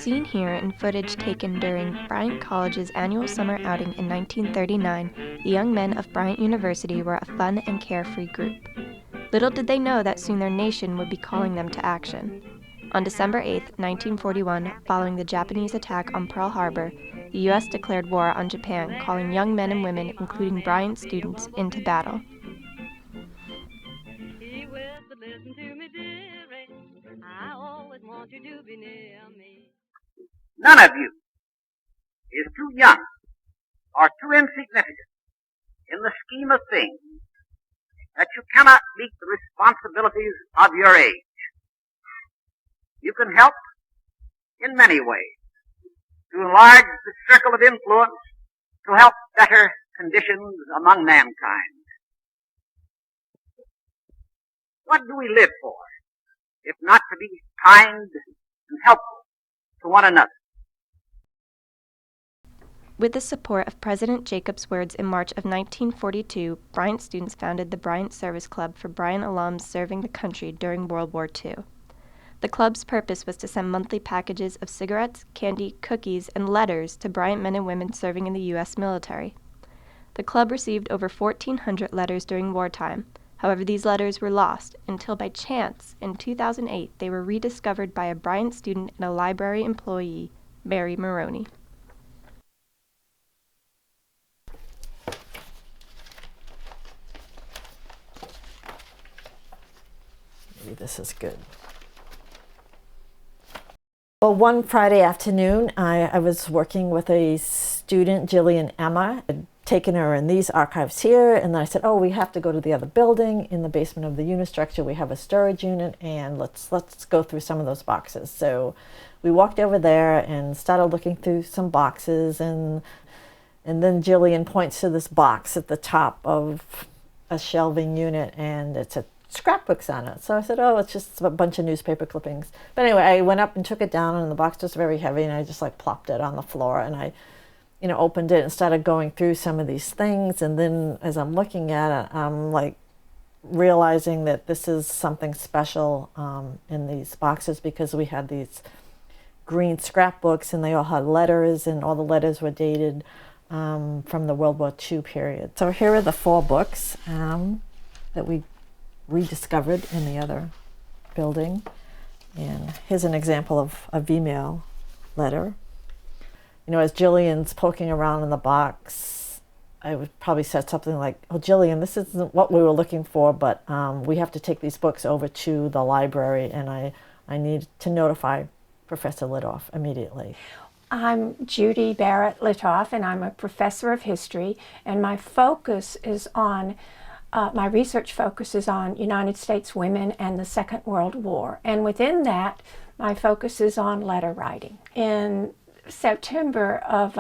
seen here in footage taken during Bryant College's annual summer outing in 1939, the young men of Bryant University were a fun and carefree group. Little did they know that soon their nation would be calling them to action. On December 8, 1941, following the Japanese attack on Pearl Harbor, the U.S. declared war on Japan, calling young men and women, including Bryant students, into battle. None of you is too young or too insignificant in the scheme of things that you cannot meet the responsibilities of your age. You can help in many ways to enlarge the circle of influence to help better conditions among mankind. What do we live for, if not to be kind and helpful to one another? With the support of President Jacob's words in March of 1942, Bryant students founded the Bryant Service Club for Bryant alums serving the country during World War II. The club's purpose was to send monthly packages of cigarettes, candy, cookies, and letters to Bryant men and women serving in the U.S. military. The club received over 1,400 letters during wartime. However, these letters were lost until by chance, in 2008, they were rediscovered by a Bryant student and a library employee, Mary Maroney. Maybe this is good. Well, one Friday afternoon, I was working with a student, Jillian Emma. I'd taken her in these archives here, and then I said, oh, we have to go to the other building. In the basement of the unistructure, we have a storage unit, and let's go through some of those boxes. So we walked over there and started looking through some boxes, and then Jillian points to this box at the top of a shelving unit, and it's a scrapbooks on it. So I said, oh, it's just a bunch of newspaper clippings. But anyway, I went up and took it down, and the box was very heavy, and I just like plopped it on the floor, and I opened it and started going through some of these things. And then as I'm looking at it, I'm like realizing that this is something special in these boxes, because we had these green scrapbooks, and they all had letters, and all the letters were dated from the World War II period. So here are the 4 books that we rediscovered in the other building. And here's an example of a V-mail letter. As Jillian's poking around in the box, I would probably said something like, oh, Jillian, this isn't what we were looking for, but we have to take these books over to the library, and I need to notify Professor Lidoff immediately. I'm Judy Barrett Lidoff, and I'm a professor of history, and my focus is on my research focuses on United States women and the Second World War. And within that, my focus is on letter writing. In September of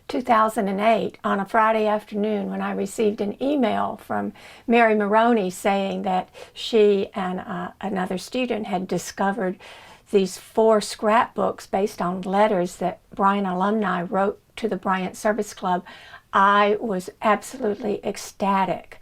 2008, on a Friday afternoon, when I received an email from Mary Maroney saying that she and another student had discovered these 4 scrapbooks based on letters that Bryant alumni wrote to the Bryant Service Club, I was absolutely ecstatic.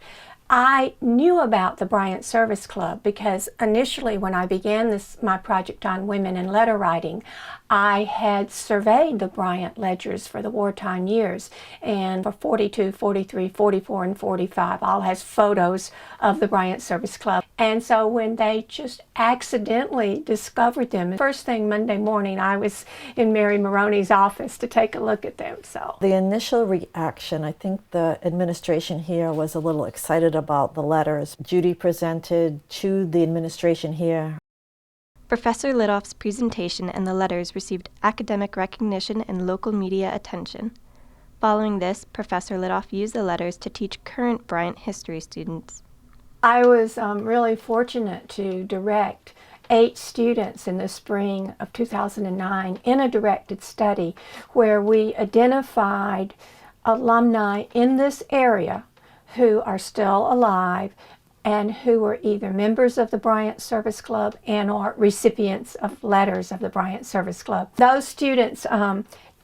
I knew about the Bryant Service Club because initially when I began my project on women in letter writing, I had surveyed the Bryant ledgers for the wartime years, and for 42, 43, 44, and 45 all has photos of the Bryant Service Club. And so when they just accidentally discovered them, first thing Monday morning I was in Mary Maroney's office to take a look at them. So the initial reaction, I think the administration here was a little excited about the letters. Judy presented to the administration here. Professor Lidoff's presentation and the letters received academic recognition and local media attention. Following this, Professor Lidoff used the letters to teach current Bryant history students. I was really fortunate to direct 8 students in the spring of 2009 in a directed study where we identified alumni in this area who are still alive and who were either members of the Bryant Service Club and or recipients of letters of the Bryant Service Club. Those students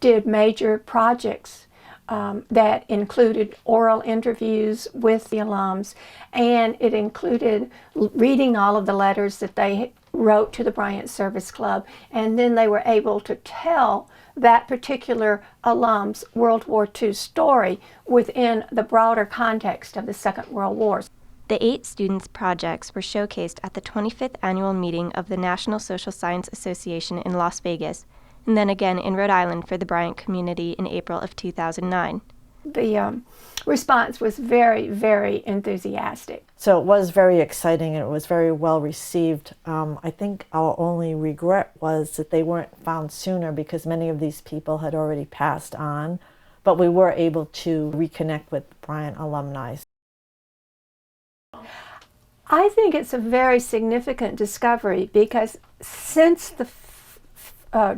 did major projects that included oral interviews with the alums, and it included reading all of the letters that they wrote to the Bryant Service Club, and then they were able to tell that particular alum's World War II story within the broader context of the Second World War. The 8 students' projects were showcased at the 25th annual meeting of the National Social Science Association in Las Vegas, and then again in Rhode Island for the Bryant community in April of 2009. The response was very, very enthusiastic. So it was very exciting and it was very well received. I think our only regret was that they weren't found sooner because many of these people had already passed on, but we were able to reconnect with Bryant alumni. I think it's a very significant discovery because since the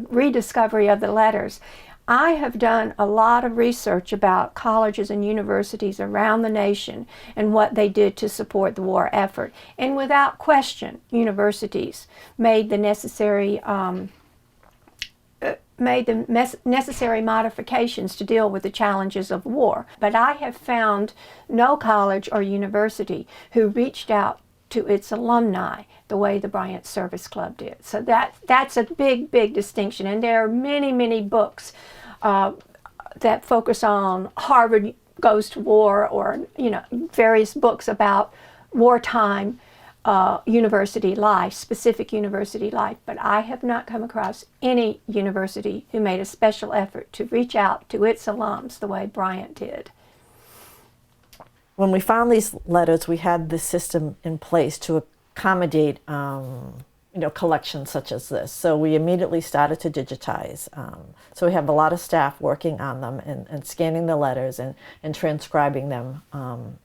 rediscovery of the letters, I have done a lot of research about colleges and universities around the nation and what they did to support the war effort. And without question, universities made the necessary modifications to deal with the challenges of war. But I have found no college or university who reached out to its alumni the way the Bryant Service Club did. So that's a big, big distinction. And there are many, many books that focus on Harvard Goes to War, or various books about wartime university life, specific university life. But I have not come across any university who made a special effort to reach out to its alums the way Bryant did. When we found these letters, we had the system in place to accommodate collections such as this. So we immediately started to digitize. So we have a lot of staff working on them and scanning the letters and transcribing them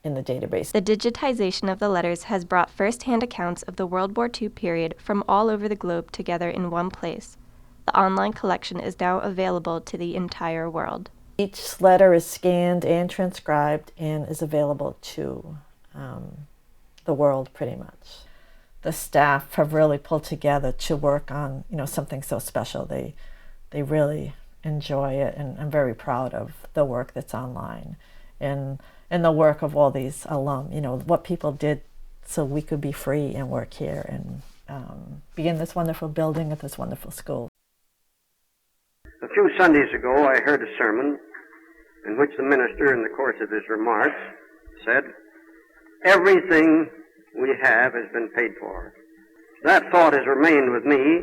in the database. The digitization of the letters has brought first-hand accounts of the World War II period from all over the globe together in one place. The online collection is now available to the entire world. Each letter is scanned and transcribed and is available to the world pretty much. The staff have really pulled together to work on something so special. They really enjoy it, and I'm very proud of the work that's online and the work of all these alum, what people did so we could be free and work here and be in this wonderful building at this wonderful school. A few Sundays ago I heard a sermon in which the minister, in the course of his remarks, said, "Everything we have has been paid for." That thought has remained with me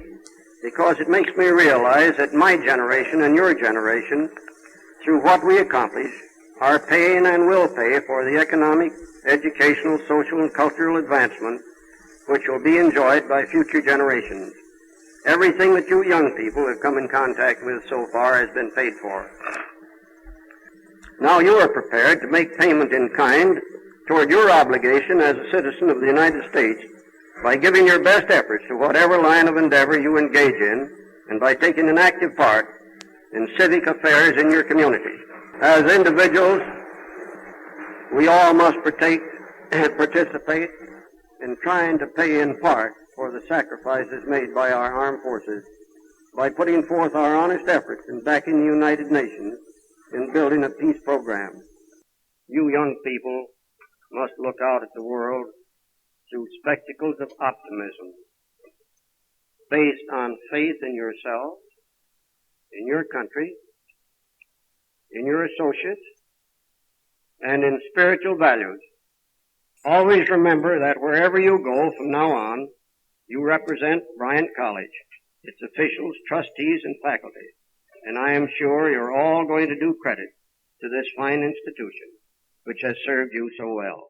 because it makes me realize that my generation and your generation, through what we accomplish, are paying and will pay for the economic, educational, social, and cultural advancement which will be enjoyed by future generations. Everything that you young people have come in contact with so far has been paid for. Now you are prepared to make payment in kind toward your obligation as a citizen of the United States by giving your best efforts to whatever line of endeavor you engage in and by taking an active part in civic affairs in your community. As individuals, we all must participate in trying to pay in part for the sacrifices made by our armed forces by putting forth our honest efforts in backing the United Nations in building a peace program. You young people must look out at the world through spectacles of optimism, based on faith in yourselves, in your country, in your associates, and in spiritual values. Always remember that wherever you go from now on, you represent Bryant College, its officials, trustees, and faculty, and I am sure you're all going to do credit to this fine institution, which has served you so well.